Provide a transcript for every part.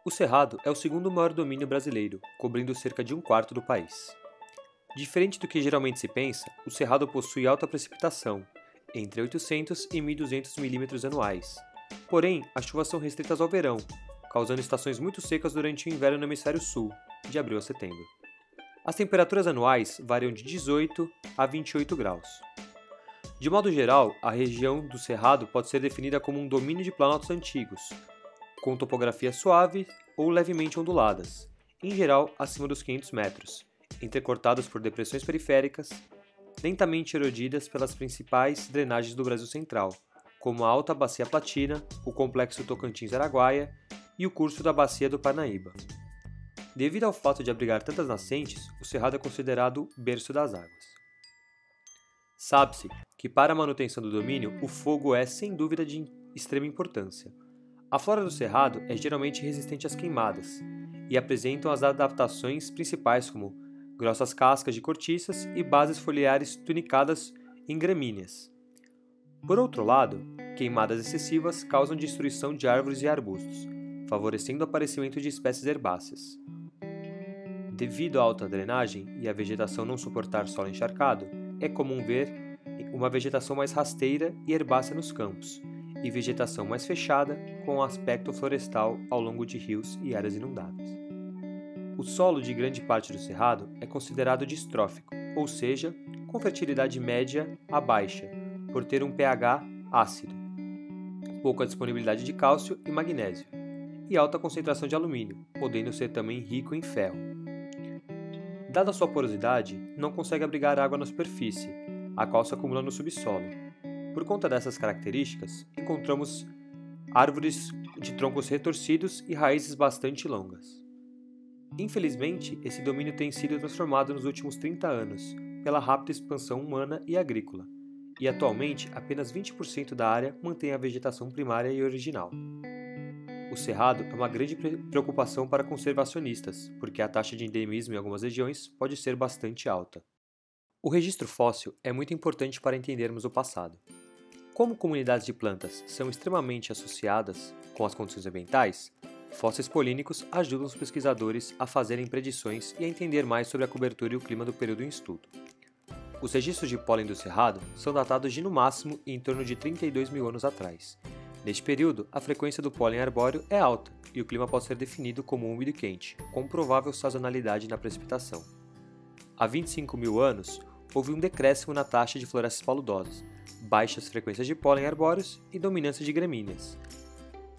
O Cerrado é o segundo maior domínio brasileiro, cobrindo cerca de um quarto do país. Diferente do que geralmente se pensa, o Cerrado possui alta precipitação, entre 800 e 1.200 milímetros anuais. Porém, as chuvas são restritas ao verão, causando estações muito secas durante o inverno no hemisfério sul, de abril a setembro. As temperaturas anuais variam de 18 a 28 graus. De modo geral, a região do Cerrado pode ser definida como um domínio de planaltos antigos, com topografia suave ou levemente onduladas, em geral acima dos 500 metros, entrecortados por depressões periféricas, lentamente erodidas pelas principais drenagens do Brasil Central, como a Alta Bacia Platina, o Complexo Tocantins-Araguaia e o curso da Bacia do Parnaíba. Devido ao fato de abrigar tantas nascentes, o Cerrado é considerado berço das águas. Sabe-se que para a manutenção do domínio, o fogo é, sem dúvida, de extrema importância. A flora do Cerrado é geralmente resistente às queimadas e apresentam as adaptações principais como grossas cascas de cortiças e bases foliares tunicadas em gramíneas. Por outro lado, queimadas excessivas causam destruição de árvores e arbustos, favorecendo o aparecimento de espécies herbáceas. Devido à alta drenagem e a vegetação não suportar solo encharcado, é comum ver uma vegetação mais rasteira e herbácea nos campos, e vegetação mais fechada com aspecto florestal ao longo de rios e áreas inundáveis. O solo de grande parte do Cerrado é considerado distrófico, ou seja, com fertilidade média a baixa, por ter um pH ácido, pouca disponibilidade de cálcio e magnésio, e alta concentração de alumínio, podendo ser também rico em ferro. Dada sua porosidade, não consegue abrigar água na superfície, a qual se acumula no subsolo. Por conta dessas características, encontramos árvores de troncos retorcidos e raízes bastante longas. Infelizmente, esse domínio tem sido transformado nos últimos 30 anos pela rápida expansão humana e agrícola, e atualmente apenas 20% da área mantém a vegetação primária e original. O Cerrado é uma grande preocupação para conservacionistas, porque a taxa de endemismo em algumas regiões pode ser bastante alta. O registro fóssil é muito importante para entendermos o passado. Como comunidades de plantas são extremamente associadas com as condições ambientais, fósseis polínicos ajudam os pesquisadores a fazerem predições e a entender mais sobre a cobertura e o clima do período em estudo. Os registros de pólen do Cerrado são datados de no máximo em torno de 32 mil anos atrás. Neste período, a frequência do pólen arbóreo é alta e o clima pode ser definido como úmido e quente, com provável sazonalidade na precipitação. Há 25 mil anos, houve um decréscimo na taxa de florestas paludosas, baixas frequências de pólen arbóreos e dominância de gramíneas.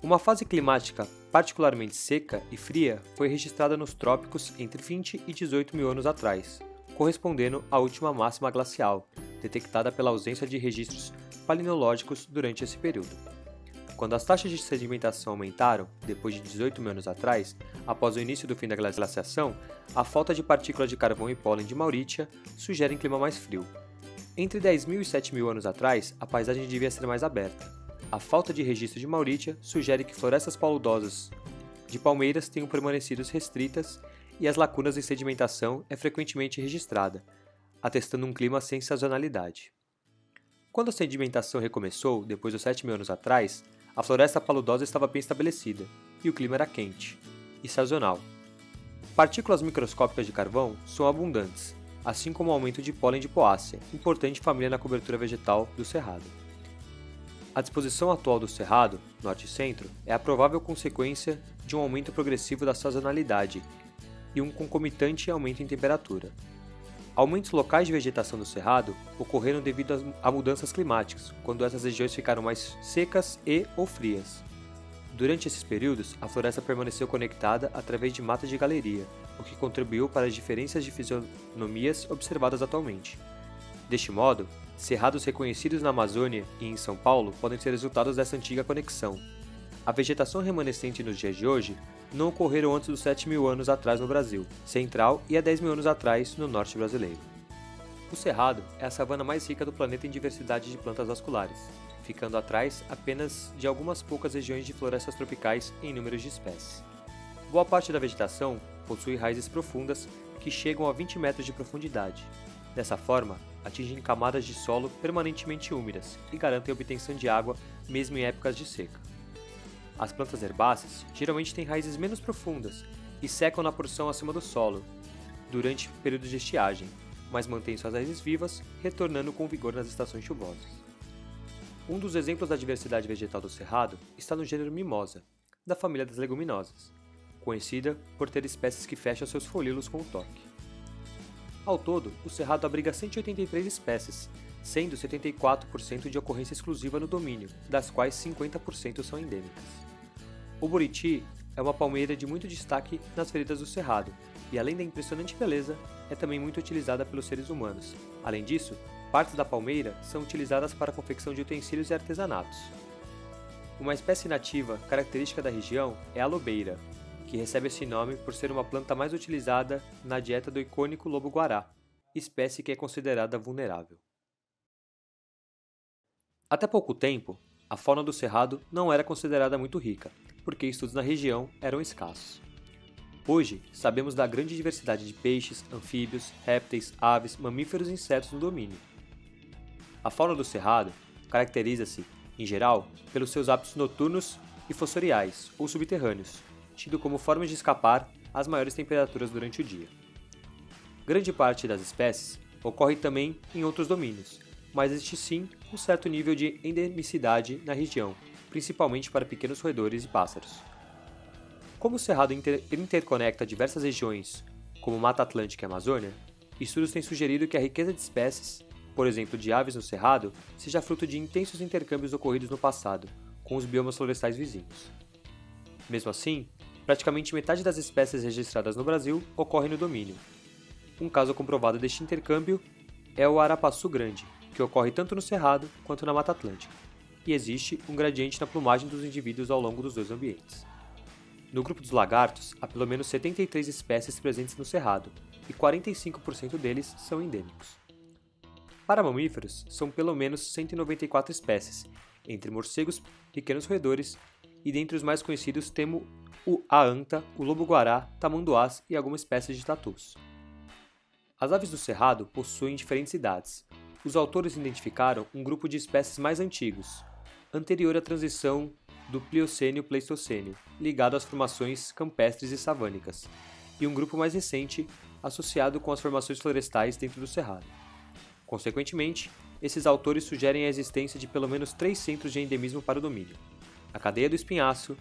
Uma fase climática particularmente seca e fria foi registrada nos trópicos entre 20 e 18 mil anos atrás, correspondendo à última máxima glacial, detectada pela ausência de registros palinológicos durante esse período. Quando as taxas de sedimentação aumentaram, depois de 18 mil anos atrás, após o início do fim da glaciação, a falta de partículas de carvão e pólen de Mauritia sugere um clima mais frio. Entre 10 mil e 7 mil anos atrás, a paisagem devia ser mais aberta. A falta de registro de Mauritia sugere que florestas paludosas de palmeiras tenham permanecido restritas e as lacunas em sedimentação é frequentemente registrada, atestando um clima sem sazonalidade. Quando a sedimentação recomeçou, depois dos 7 mil anos atrás, a floresta paludosa estava bem estabelecida, e o clima era quente e sazonal. Partículas microscópicas de carvão são abundantes, assim como o aumento de pólen de poácea, importante família na cobertura vegetal do Cerrado. A disposição atual do Cerrado, norte e centro, é a provável consequência de um aumento progressivo da sazonalidade e um concomitante aumento em temperatura. Aumentos locais de vegetação do Cerrado ocorreram devido a mudanças climáticas, quando essas regiões ficaram mais secas ou frias. Durante esses períodos, a floresta permaneceu conectada através de matas de galeria, o que contribuiu para as diferenças de fisionomias observadas atualmente. Deste modo, cerrados reconhecidos na Amazônia e em São Paulo podem ser resultados dessa antiga conexão. A vegetação remanescente nos dias de hoje não ocorreram antes dos 7 mil anos atrás no Brasil Central e há 10 mil anos atrás no norte brasileiro. O Cerrado é a savana mais rica do planeta em diversidade de plantas vasculares, ficando atrás apenas de algumas poucas regiões de florestas tropicais em números de espécies. Boa parte da vegetação possui raízes profundas que chegam a 20 metros de profundidade. Dessa forma, atingem camadas de solo permanentemente úmidas e garantem a obtenção de água mesmo em épocas de seca. As plantas herbáceas geralmente têm raízes menos profundas e secam na porção acima do solo durante períodos de estiagem, mas mantêm suas raízes vivas, retornando com vigor nas estações chuvosas. Um dos exemplos da diversidade vegetal do Cerrado está no gênero Mimosa, da família das leguminosas, conhecida por ter espécies que fecham seus folíolos com o toque. Ao todo, o Cerrado abriga 183 espécies, sendo 74% de ocorrência exclusiva no domínio, das quais 50% são endêmicas. O buriti é uma palmeira de muito destaque nas veredas do Cerrado, e além da impressionante beleza, é também muito utilizada pelos seres humanos. Além disso, partes da palmeira são utilizadas para a confecção de utensílios e artesanatos. Uma espécie nativa característica da região é a lobeira, que recebe esse nome por ser uma planta mais utilizada na dieta do icônico lobo-guará, espécie que é considerada vulnerável. Até pouco tempo, a fauna do Cerrado não era considerada muito rica, porque estudos na região eram escassos. Hoje, sabemos da grande diversidade de peixes, anfíbios, répteis, aves, mamíferos e insetos no domínio. A fauna do Cerrado caracteriza-se, em geral, pelos seus hábitos noturnos e fossoriais, ou subterrâneos, tido como formas de escapar às maiores temperaturas durante o dia. Grande parte das espécies ocorre também em outros domínios, mas existe sim um certo nível de endemicidade na região, principalmente para pequenos roedores e pássaros. Como o Cerrado interconecta diversas regiões, como Mata Atlântica e Amazônia, estudos têm sugerido que a riqueza de espécies, por exemplo de aves no Cerrado, seja fruto de intensos intercâmbios ocorridos no passado, com os biomas florestais vizinhos. Mesmo assim, praticamente metade das espécies registradas no Brasil ocorre no domínio. Um caso comprovado deste intercâmbio é o arapaçu grande, que ocorre tanto no Cerrado quanto na Mata Atlântica, e existe um gradiente na plumagem dos indivíduos ao longo dos dois ambientes. No grupo dos lagartos, há pelo menos 73 espécies presentes no Cerrado, e 45% deles são endêmicos. Para mamíferos, são pelo menos 194 espécies, entre morcegos, pequenos roedores, e dentre os mais conhecidos temos a anta, o lobo-guará, tamanduás e algumas espécies de tatus. As aves do Cerrado possuem diferentes idades. Os autores identificaram um grupo de espécies mais antigos, anterior à transição do Pliocênio-Pleistocênio, ligado às formações campestres e savânicas, e um grupo mais recente, associado com as formações florestais dentro do Cerrado. Consequentemente, esses autores sugerem a existência de pelo menos 3 centros de endemismo para o domínio: a Cadeia do Espinhaço,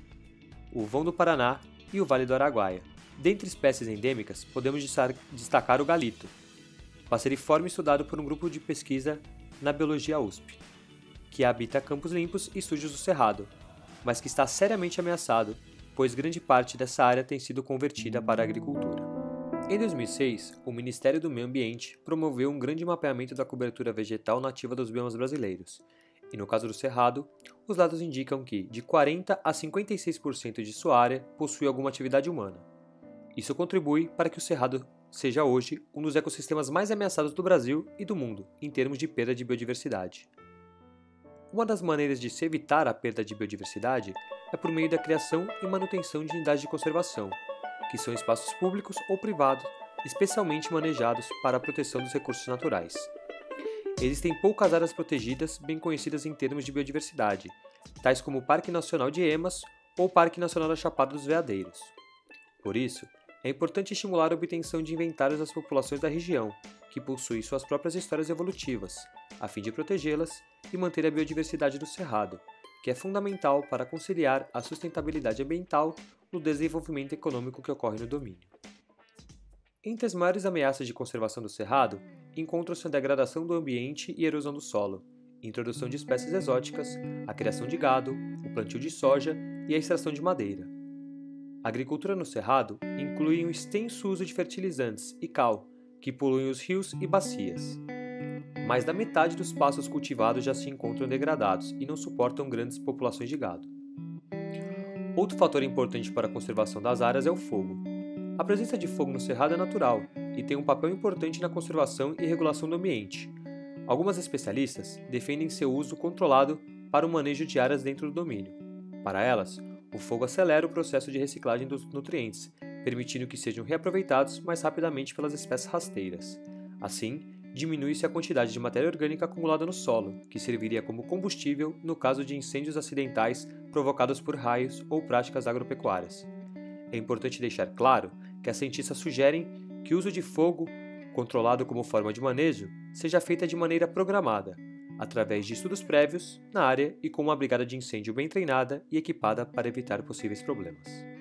o Vão do Paraná e o Vale do Araguaia. Dentre espécies endêmicas, podemos destacar o galito, passeriforme estudado por um grupo de pesquisa na Biologia USP, que habita campos limpos e sujos do Cerrado, mas que está seriamente ameaçado, pois grande parte dessa área tem sido convertida para a agricultura. Em 2006, o Ministério do Meio Ambiente promoveu um grande mapeamento da cobertura vegetal nativa dos biomas brasileiros, e no caso do Cerrado, os dados indicam que de 40% a 56% de sua área possui alguma atividade humana. Isso contribui para que o Cerrado seja hoje um dos ecossistemas mais ameaçados do Brasil e do mundo, em termos de perda de biodiversidade. Uma das maneiras de se evitar a perda de biodiversidade é por meio da criação e manutenção de unidades de conservação, que são espaços públicos ou privados, especialmente manejados para a proteção dos recursos naturais. Existem poucas áreas protegidas bem conhecidas em termos de biodiversidade, tais como o Parque Nacional de Emas ou o Parque Nacional da Chapada dos Veadeiros. Por isso, é importante estimular a obtenção de inventários das populações da região, que possuem suas próprias histórias evolutivas, a fim de protegê-las e manter a biodiversidade do Cerrado, que é fundamental para conciliar a sustentabilidade ambiental no desenvolvimento econômico que ocorre no domínio. Entre as maiores ameaças de conservação do Cerrado, encontram-se a degradação do ambiente e erosão do solo, introdução de espécies exóticas, a criação de gado, o plantio de soja e a extração de madeira. A agricultura no Cerrado inclui um extenso uso de fertilizantes e cal, que poluem os rios e bacias. Mais da metade dos pastos cultivados já se encontram degradados e não suportam grandes populações de gado. Outro fator importante para a conservação das áreas é o fogo. A presença de fogo no Cerrado é natural e tem um papel importante na conservação e regulação do ambiente. Algumas especialistas defendem seu uso controlado para o manejo de áreas dentro do domínio. Para elas, o fogo acelera o processo de reciclagem dos nutrientes, permitindo que sejam reaproveitados mais rapidamente pelas espécies rasteiras. Assim, diminui-se a quantidade de matéria orgânica acumulada no solo, que serviria como combustível no caso de incêndios acidentais provocados por raios ou práticas agropecuárias. É importante deixar claro que as cientistas sugerem que o uso de fogo, controlado como forma de manejo, seja feita de maneira programada, através de estudos prévios na área e com uma brigada de incêndio bem treinada e equipada para evitar possíveis problemas.